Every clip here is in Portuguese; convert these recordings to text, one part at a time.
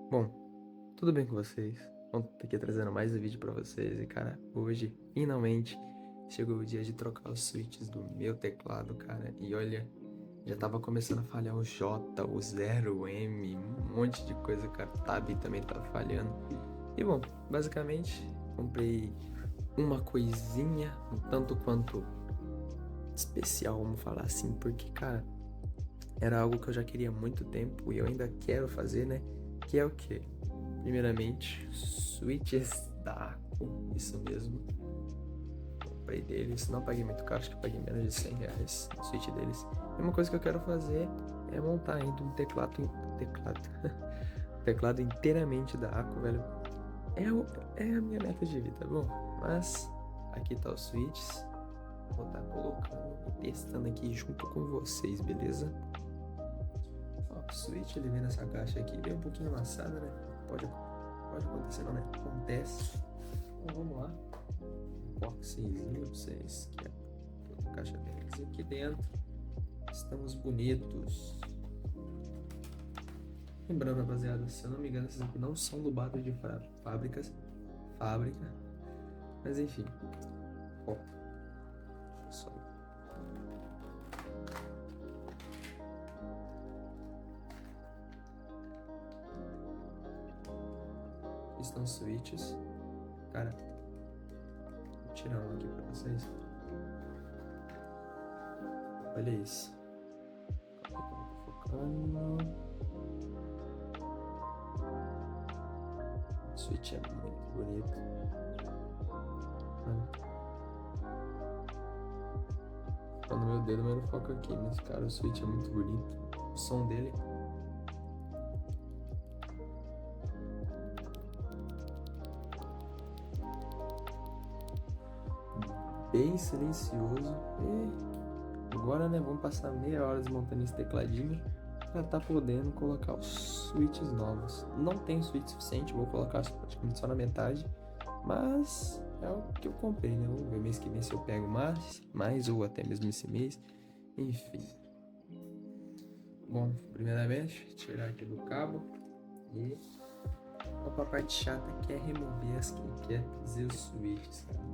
Bom, tudo bem com vocês? Bom, tô aqui trazendo mais um vídeo pra vocês e cara, hoje finalmente chegou o dia de trocar os switches do meu teclado, cara, e olha, já tava começando a falhar o J, o 0, o M, um monte de coisa, cara, o Tab também tava falhando. E bom, basicamente, comprei uma coisinha um tanto quanto especial, vamos falar assim, porque, cara, era algo que eu já queria há muito tempo e eu ainda quero fazer, né? Que é o quê? Primeiramente, switches da Aco, isso mesmo. Comprei deles, não paguei muito caro, acho que paguei menos de R$ 100 no switch deles. E uma coisa que eu quero fazer é montar ainda um teclado inteiramente da Aco, velho. É, é a minha meta de vida, bom. Mas aqui tá os switches. Vou estar colocando e testando aqui junto com vocês, beleza? Ó, o switch ele vem nessa caixa aqui, bem um pouquinho amassada, né? Pode acontecer, não, né? Acontece. Então vamos lá. Boxzinho pra vocês, que é toda a caixa deles. E aqui dentro estamos bonitos. Lembrando, rapaziada, se eu não me engano, esses aqui não são lubados de fábrica. Mas enfim. Ó, deixa eu só. Estão switches. Cara, vou tirar um aqui pra vocês. Olha isso. Focando. O switch é muito bonito. Olha. Tá no meu dedo, mas não foca aqui. Mas, cara, o switch é muito bonito. O som dele. Bem silencioso. E agora, né, vamos passar meia hora desmontando esse tecladinho para tá podendo colocar os switches novos. Não tem switch suficiente, vou colocar praticamente só na metade, mas é o que eu comprei, né? Vamos ver mês que vem se eu pego mais ou até mesmo esse mês. Enfim. Bom, primeiramente, tirar aqui do cabo e vamos pra parte chata que é remover as que quer dizer os switches, cara.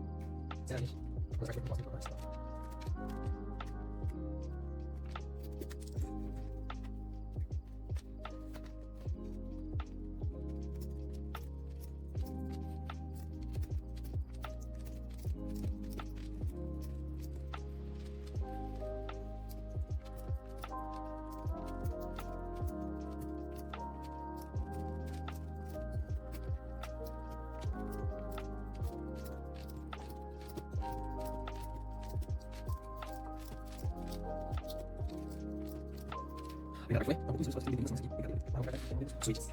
Switches.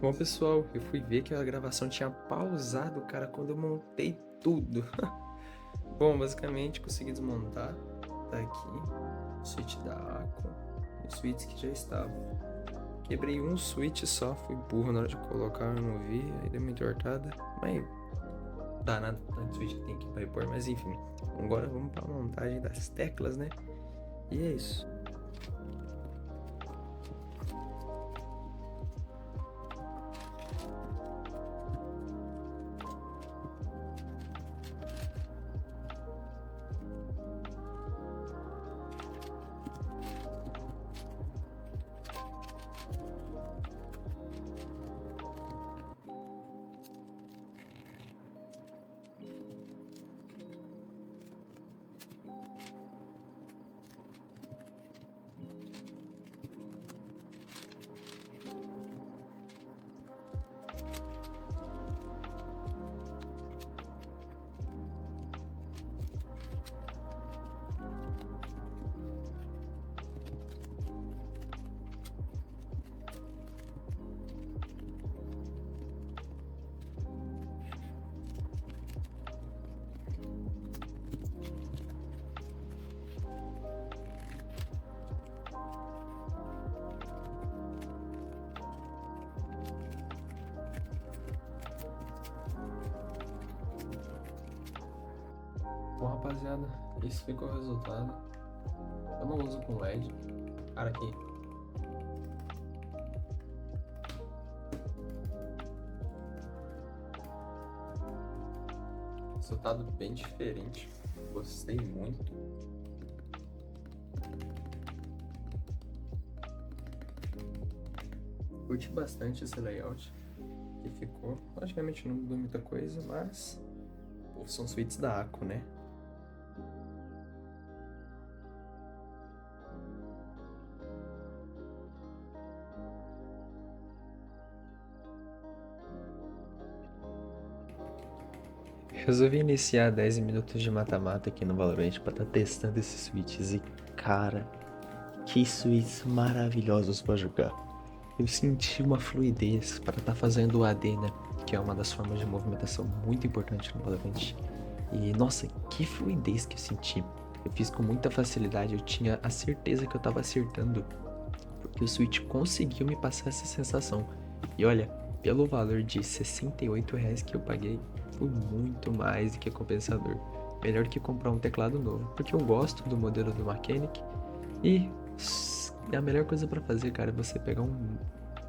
Bom, pessoal, eu fui ver que a gravação tinha pausado, cara, quando eu montei tudo. Bom, basicamente consegui desmontar. Tá aqui o switch da Aqua, os switches que já estavam. Quebrei um switch só, fui burro na hora de colocar, eu não vi, aí deu uma entortada. Mas dá nada, tanto switch que tem aqui pra repor, mas enfim. Agora vamos pra montagem das teclas, né? E é isso. Bom, rapaziada, esse ficou o resultado. Eu não uso com LED. Cara, aqui. Resultado bem diferente. Gostei muito. Curti bastante esse layout que ficou. Logicamente não mudou muita coisa, mas pô, são suítes da Ako, né? Resolvi iniciar 10 minutos de mata-mata aqui no Valorant pra estar testando esses switches e, cara, que switches maravilhosos pra jogar. Eu senti uma fluidez para estar fazendo o AD, né? Que é uma das formas de movimentação muito importante no Valorant. E, nossa, que fluidez que eu senti. Eu fiz com muita facilidade, eu tinha a certeza que eu tava acertando. Porque o Switch conseguiu me passar essa sensação. E olha, pelo valor de R$68 que eu paguei, foi muito mais do que compensador. Melhor que comprar um teclado novo, porque eu gosto do modelo do Mechanic. E a melhor coisa pra fazer, cara, é você pegar um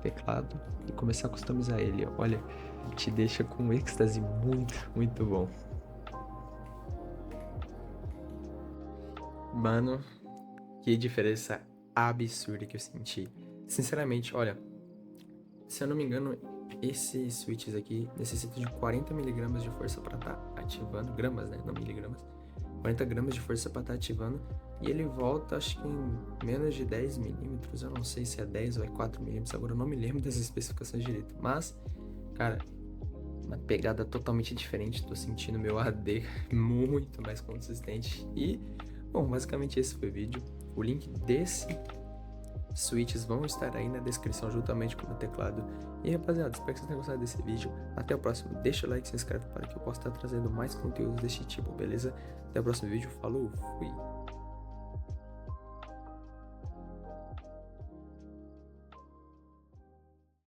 teclado e começar a customizar ele. Olha, te deixa com um êxtase muito bom. Mano, que diferença absurda que eu senti. Sinceramente, olha, se eu não me engano, esses switches aqui necessitam de 40 miligramas de força para estar ativando, gramas, né, não miligramas, 40 gramas de força para estar ativando, e ele volta, acho que em menos de 10 milímetros, eu não sei se é 10 ou é 4 milímetros, agora eu não me lembro das especificações direito, mas, cara, uma pegada totalmente diferente, tô sentindo meu AD muito mais consistente, e, bom, basicamente esse foi o vídeo. O link desse switches vão estar aí na descrição juntamente com o teclado. E rapaziada, espero que vocês tenham gostado desse vídeo. Até o próximo, deixa o like, se inscreve para que eu possa estar trazendo mais conteúdos desse tipo, beleza? Até o próximo vídeo, falou, fui!